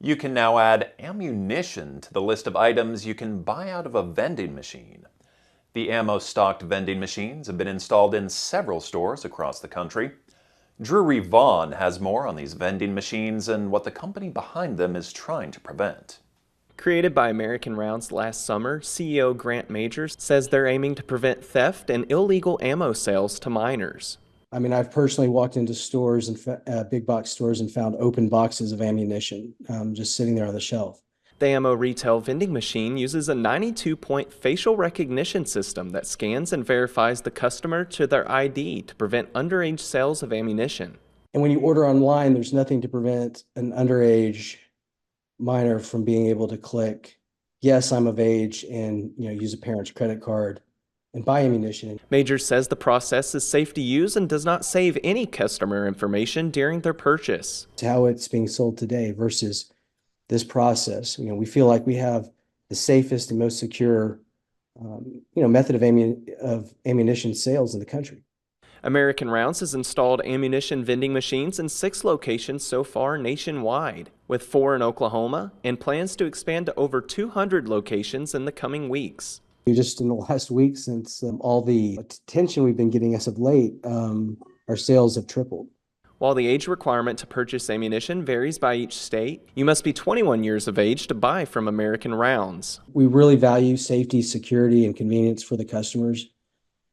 You can now add ammunition to the list of items you can buy out of a vending machine. The ammo-stocked vending machines have been installed in several stores across the country. Drury Vaughn has more on these vending machines and what the company behind them is trying to prevent. Created by American Rounds last summer, CEO Grant Majors says they're aiming to prevent theft and illegal ammo sales to minors. I mean, I've personally walked into stores and big box stores and found open boxes of ammunition just sitting there on the shelf. The ammo retail vending machine uses a 92-point facial recognition system that scans and verifies the customer to their ID to prevent underage sales of ammunition. And when you order online, there's nothing to prevent an underage minor from being able to click, yes, I'm of age, and use a parent's credit card and buy ammunition. Majors says the process is safe to use and does not save any customer information during their purchase. It's how it's being sold today versus this process. We feel like we have the safest and most secure, method of ammunition sales in the country. American Rounds has installed ammunition vending machines in 6 locations so far nationwide, with 4 in Oklahoma, and plans to expand to over 200 locations in the coming weeks. Just in the last week, since all the attention we've been getting as of late, our sales have tripled. While the age requirement to purchase ammunition varies by each state, you must be 21 years of age to buy from American Rounds. We really value safety, security, and convenience for the customers.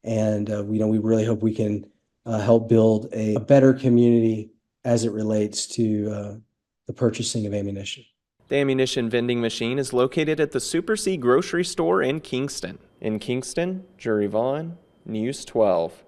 And we really hope we can help build a better community as it relates to the purchasing of ammunition. The ammunition vending machine is located at the Super C grocery store in Kingston. In Kingston, Drury Vaughn, News 12.